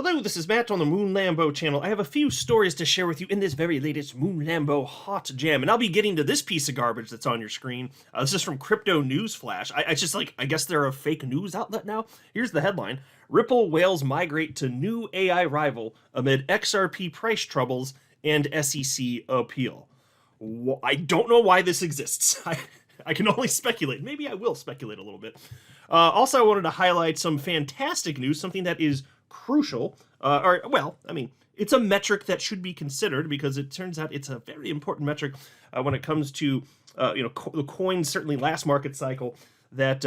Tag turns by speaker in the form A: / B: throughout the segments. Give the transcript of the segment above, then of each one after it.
A: Hello, this is Matt on the Moon Lambo channel. I have a few stories to share with you in this very latest Moon Lambo hot jam, and I'll be getting to this piece of garbage that's on your screen. This is from Crypto News Flash. I guess they're a fake news outlet now. Here's the headline. Ripple whales migrate to new AI rival amid XRP price troubles and SEC appeal. I don't know why this exists. I can only speculate. Maybe I will speculate a little bit. Also, I wanted to highlight some fantastic news, something that is crucial, it's a metric that should be considered because it turns out it's a very important metric when it comes to, the coins, certainly last market cycle that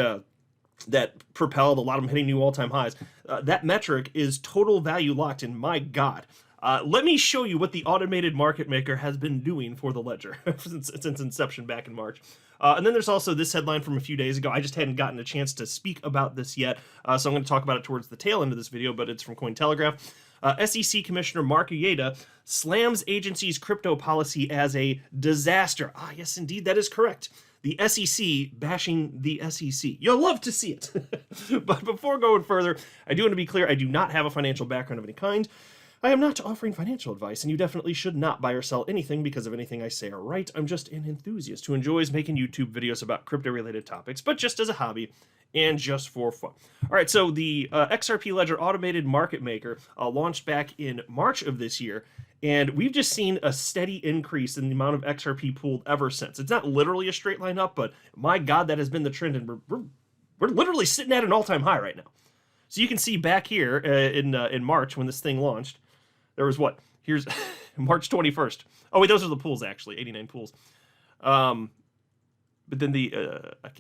A: propelled a lot of them hitting new all-time highs. That metric is total value locked, and my God. Let me show you what the automated market maker has been doing for the ledger since inception back in March. And then there's also this headline from a few days ago. I just hadn't gotten a chance to speak about this yet, so I'm going to talk about it towards the tail end of this video, but it's from Cointelegraph. SEC Commissioner Mark Uyeda slams agency's crypto policy as a disaster. Ah, yes, indeed, that is correct. The SEC bashing the SEC. You'll love to see it. But before going further, I do want to be clear, I do not have a financial background of any kind. I am not offering financial advice, and you definitely should not buy or sell anything because of anything I say or write. I'm just an enthusiast who enjoys making YouTube videos about crypto-related topics, but just as a hobby and just for fun. All right, so the XRP Ledger Automated Market Maker launched back in March of this year, and we've just seen a steady increase in the amount of XRP pooled ever since. It's not literally a straight line up, but my God, that has been the trend, and we're literally sitting at an all-time high right now. So you can see back here in March when this thing launched, there was what? Here's March 21st. Oh, wait, those are the pools, actually, 89 pools. But then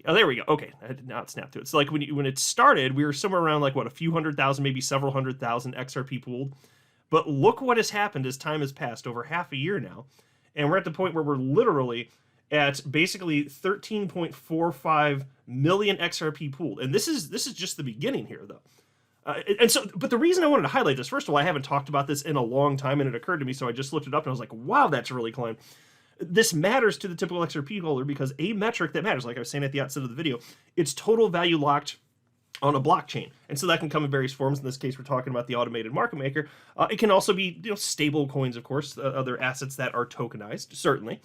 A: oh, there we go. Okay, now it snapped to it. So, like, when it started, we were somewhere around, like, what, a few 100,000, maybe several 100,000 XRP pooled. But look what has happened as time has passed, over half a year now. And we're at the point where we're literally at basically 13.45 million XRP pooled. And this is just the beginning here, though. But the reason I wanted to highlight this, first of all, I haven't talked about this in a long time, and it occurred to me, so I just looked it up, and I was like, wow, that's really climbed. This matters to the typical XRP holder because a metric that matters, like I was saying at the outset of the video, it's total value locked on a blockchain. And so that can come in various forms. In this case, we're talking about the automated market maker. It can also be, stable coins, of course, other assets that are tokenized, certainly.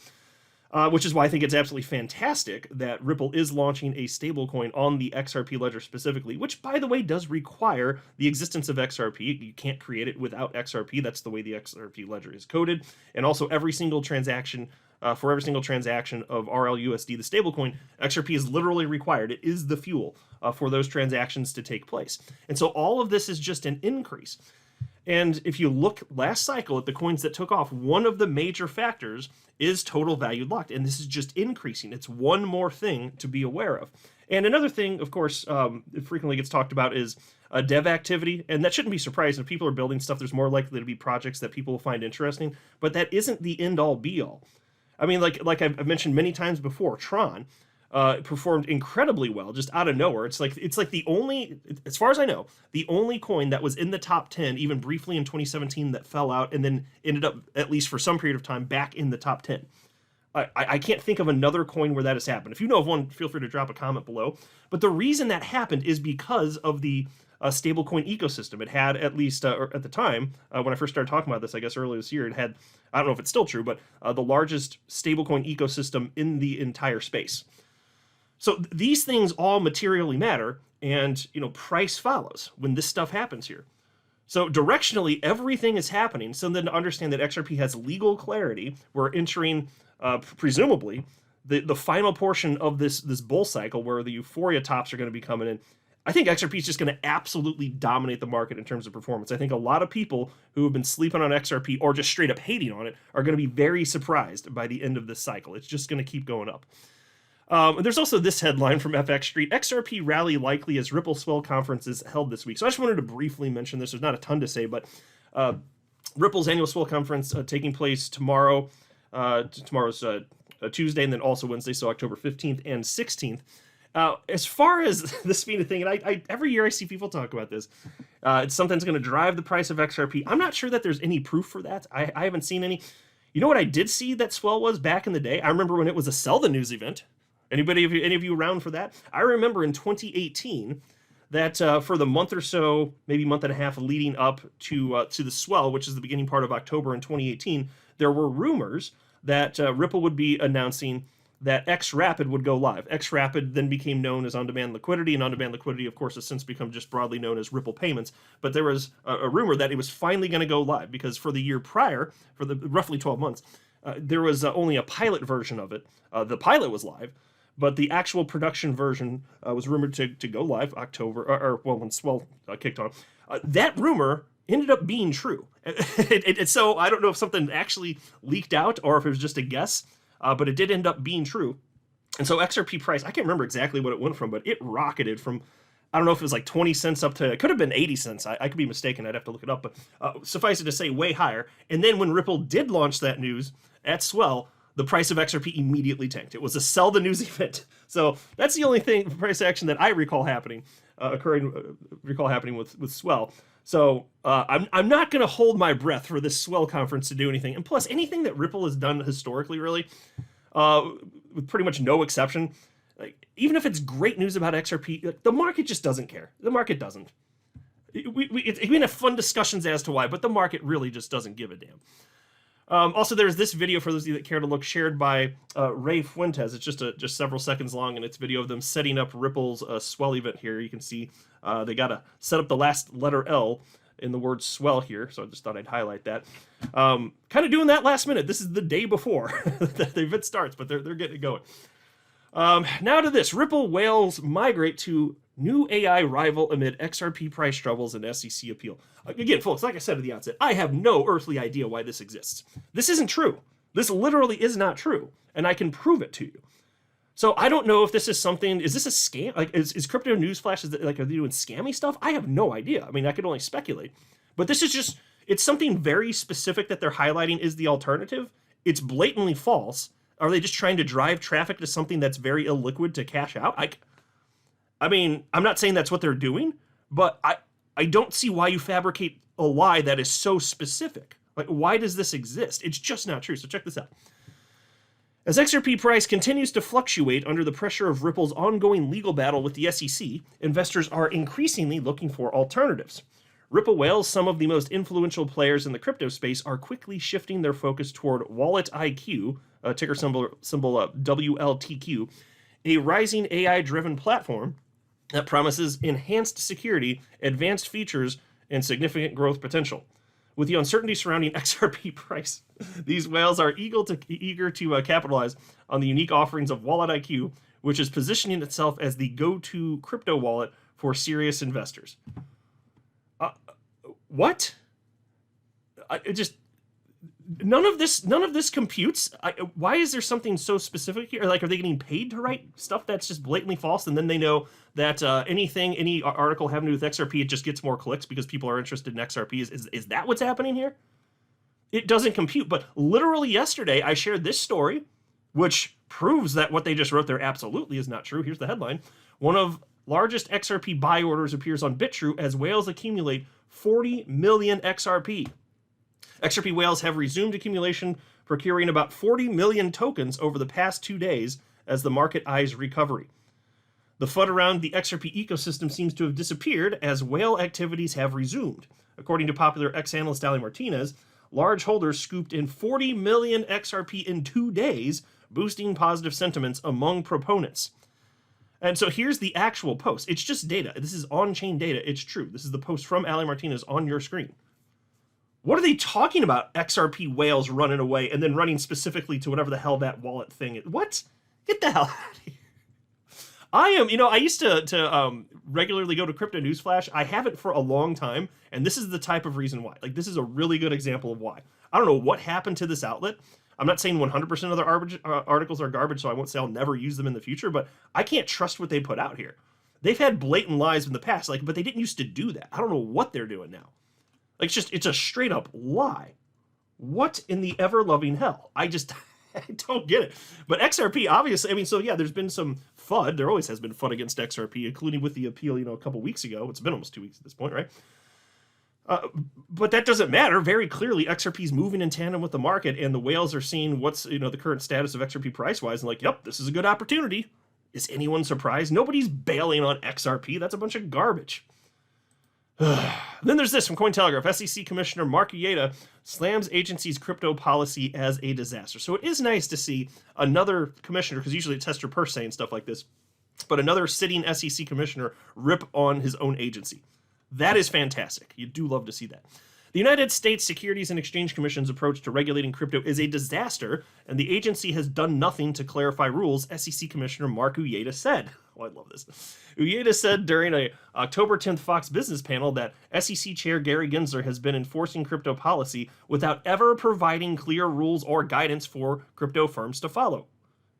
A: Which is why I think it's absolutely fantastic that Ripple is launching a stablecoin on the XRP ledger specifically, which, by the way, does require the existence of XRP. You can't create it without XRP. That's the way the XRP ledger is coded. And also, every single transaction, for every single transaction of RLUSD, the stablecoin, XRP is literally required. It is the fuel for those transactions to take place. And so all of this is just an increase. And if you look last cycle at the coins that took off, one of the major factors is total value locked. And this is just increasing. It's one more thing to be aware of. And another thing, of course, it frequently gets talked about is dev activity. And that shouldn't be surprising. If people are building stuff, there's more likely to be projects that people will find interesting. But that isn't the end-all be-all. I mean, like I've mentioned many times before, Tron performed incredibly well just out of nowhere. It's like the only, as far as I know, the only coin that was in the top 10 even briefly in 2017 that fell out and then ended up, at least for some period of time, back in the top 10. I can't think of another coin where that has happened. If you know of one, feel free to drop a comment below. But the reason that happened is because of the stablecoin ecosystem. It had, at least at the time, when I first started talking about this, I guess earlier this year, it had, I don't know if it's still true, but the largest stablecoin ecosystem in the entire space. So these things all materially matter, and price follows when this stuff happens here. So directionally, everything is happening. So then to understand that XRP has legal clarity, we're entering, presumably, the final portion of this bull cycle where the euphoria tops are going to be coming in. I think XRP is just going to absolutely dominate the market in terms of performance. I think a lot of people who have been sleeping on XRP or just straight up hating on it are going to be very surprised by the end of this cycle. It's just going to keep going up. There's also this headline from FX Street. XRP Rally likely as Ripple Swell conferences held this week. So I just wanted to briefly mention this. There's not a ton to say, but Ripple's annual Swell conference taking place tomorrow. Tomorrow's Tuesday and then also Wednesday, so October 15th and 16th. As far as this being a thing, and I every year I see people talk about this, it's something that's going to drive the price of XRP. I'm not sure that there's any proof for that. I haven't seen any. You know what I did see that Swell was back in the day? I remember when it was a Sell the News event. Any of you around for that? I remember in 2018, that for the month or so, maybe month and a half leading up to the swell, which is the beginning part of October in 2018, there were rumors that Ripple would be announcing that XRapid would go live. XRapid then became known as on-demand liquidity, and on-demand liquidity, of course, has since become just broadly known as Ripple Payments. But there was a rumor that it was finally going to go live, because for the year prior, for the roughly 12 months, there was only a pilot version of it. The pilot was live, but the actual production version was rumored to go live October, or when swell kicked on. That rumor ended up being true. So I don't know if something actually leaked out or if it was just a guess, but it did end up being true. And so XRP price, I can't remember exactly what it went from, but it rocketed from, I don't know if it was like 20 cents up to, it could have been 80 cents. I could be mistaken. I'd have to look it up, but suffice it to say, way higher. And then when Ripple did launch that news at swell, the price of XRP immediately tanked. It was a sell the news event. So that's the only price action that I recall happening, with swell. So I'm not going to hold my breath for this swell conference to do anything. And plus, anything that Ripple has done historically, really, with pretty much no exception, like, even if it's great news about XRP, the market just doesn't care. The market doesn't. We can have fun discussions as to why, but the market really just doesn't give a damn. Also, there's this video, for those of you that care to look, shared by Ray Fuentes. It's just several seconds long, and it's video of them setting up Ripple's swell event here. You can see they got to set up the last letter L in the word swell here, so I just thought I'd highlight that. Kind of doing that last minute. This is the day before the event starts, but they're getting it going. Now to this. Ripple whales migrate to new AI rival amid XRP price troubles and SEC appeal. Again, folks, like I said at the outset, I have no earthly idea why this exists. This isn't true. This literally is not true, and I can prove it to you. So I don't know if this is something, is this a scam? Like, is Crypto Newsflash, are they doing scammy stuff? I have no idea. I mean, I could only speculate. But this is just, it's something very specific that they're highlighting is the alternative. It's blatantly false. Are they just trying to drive traffic to something that's very illiquid to cash out? I mean, I'm not saying that's what they're doing, but I don't see why you fabricate a lie that is so specific. Like, why does this exist? It's just not true. So check this out. As XRP price continues to fluctuate under the pressure of Ripple's ongoing legal battle with the SEC, investors are increasingly looking for alternatives. Ripple whales, some of the most influential players in the crypto space, are quickly shifting their focus toward Wallet IQ, ticker symbol WLTQ, a rising AI-driven platform that promises enhanced security, advanced features, and significant growth potential. With the uncertainty surrounding XRP price, these whales are eager to capitalize on the unique offerings of Wallet IQ, which is positioning itself as the go-to crypto wallet for serious investors. What? None of this computes. Why is there something so specific here? Like, are they getting paid to write stuff that's just blatantly false, and then they know that any article having to do with XRP, it just gets more clicks because people are interested in XRP? Is that what's happening here? It doesn't compute. But literally yesterday, I shared this story, which proves that what they just wrote there absolutely is not true. Here's the headline. One of largest XRP buy orders appears on BitTrue as whales accumulate 40 million XRP. XRP whales have resumed accumulation, procuring about 40 million tokens over the past 2 days as the market eyes recovery. The FUD around the XRP ecosystem seems to have disappeared as whale activities have resumed. According to popular ex-analyst Ali Martinez, large holders scooped in 40 million XRP in 2 days, boosting positive sentiments among proponents. And so here's the actual post. It's just data. This is on-chain data. It's true. This is the post from Ali Martinez on your screen. What are they talking about? XRP whales running away and then running specifically to whatever the hell that wallet thing is. What? Get the hell out of here. I used to regularly go to Crypto Newsflash. I haven't for a long time, and this is the type of reason why. Like, this is a really good example of why. I don't know what happened to this outlet. I'm not saying 100% of their articles are garbage, so I won't say I'll never use them in the future, but I can't trust what they put out here. They've had blatant lies in the past, but they didn't used to do that. I don't know what they're doing now. Like, it's a straight up lie. What in the ever-loving hell? I don't get it. But XRP, obviously, so yeah, there's been some FUD. There always has been FUD against XRP, including with the appeal, a couple weeks ago. It's been almost 2 weeks at this point, right? But that doesn't matter. Very clearly, XRP is moving in tandem with the market, and the whales are seeing what's, the current status of XRP price-wise, and like, yep, this is a good opportunity. Is anyone surprised? Nobody's bailing on XRP. That's a bunch of garbage. Then there's this from Cointelegraph. SEC Commissioner Mark Uyeda slams agency's crypto policy as a disaster. So it is nice to see another commissioner, because usually it's Hester Peirce saying stuff like this, but another sitting SEC commissioner rip on his own agency. That is fantastic. You do love to see that. The United States Securities and Exchange Commission's approach to regulating crypto is a disaster, and the agency has done nothing to clarify rules, SEC Commissioner Mark Uyeda said. Oh, I love this. Uyeda said during a October 10th Fox Business panel that SEC Chair Gary Gensler has been enforcing crypto policy without ever providing clear rules or guidance for crypto firms to follow. And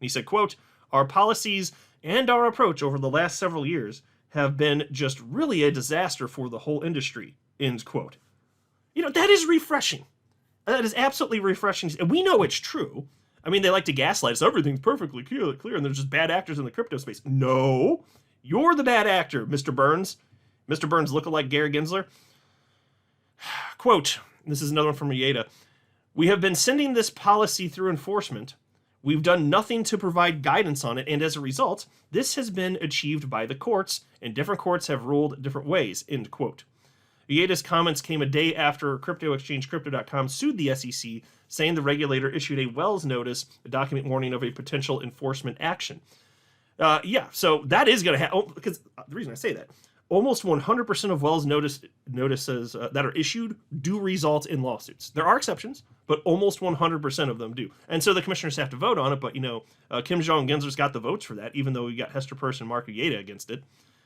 A: he said, quote, "Our policies and our approach over the last several years have been just really a disaster for the whole industry," end quote. You know, that is refreshing. That is absolutely refreshing. And we know it's true. I mean, they like to gaslight us. Everything's perfectly clear, and there's just bad actors in the crypto space. No, you're the bad actor, Mr. Burns. Mr. Burns lookalike Gary Gensler. Quote, this is another one from Uyeda. "We have been sending this policy through enforcement. We've done nothing to provide guidance on it, and as a result, this has been achieved by the courts, and different courts have ruled different ways," end quote. Uyeda's comments came a day after crypto exchange Crypto.com sued the SEC, saying the regulator issued a Wells notice, a document warning of a potential enforcement action. Yeah, so that is going to happen, because the reason I say that, almost 100% of Wells notices that are issued do result in lawsuits. There are exceptions, but almost 100% of them do. And so the commissioners have to vote on it, but, you know, Kim Jong-Gensler's got the votes for that, even though we got Hester Peirce and Mark Uyeda against it.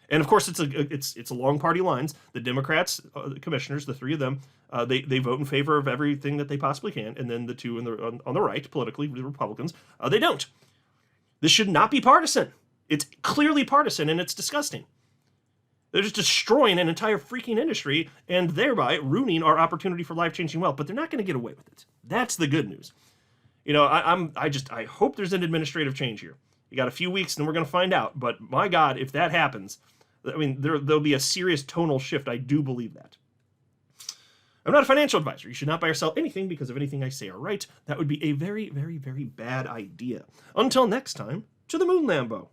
A: And of course, it's along party lines. The Democrats, the commissioners, the three of them, they vote in favor of everything that they possibly can, and then the two on the right, politically, the Republicans, they don't. This should not be partisan. It's clearly partisan, and it's disgusting. They're just destroying an entire freaking industry, and thereby ruining our opportunity for life-changing wealth. But they're not going to get away with it. That's the good news. You know, I hope there's an administrative change here. You got a few weeks, and we're going to find out. But my God, if that happens, I mean, there'll be a serious tonal shift. I do believe that. I'm not a financial advisor. You should not buy or sell anything because of anything I say or write. That would be a very, very, very bad idea. Until next time, to the moon, Lambo.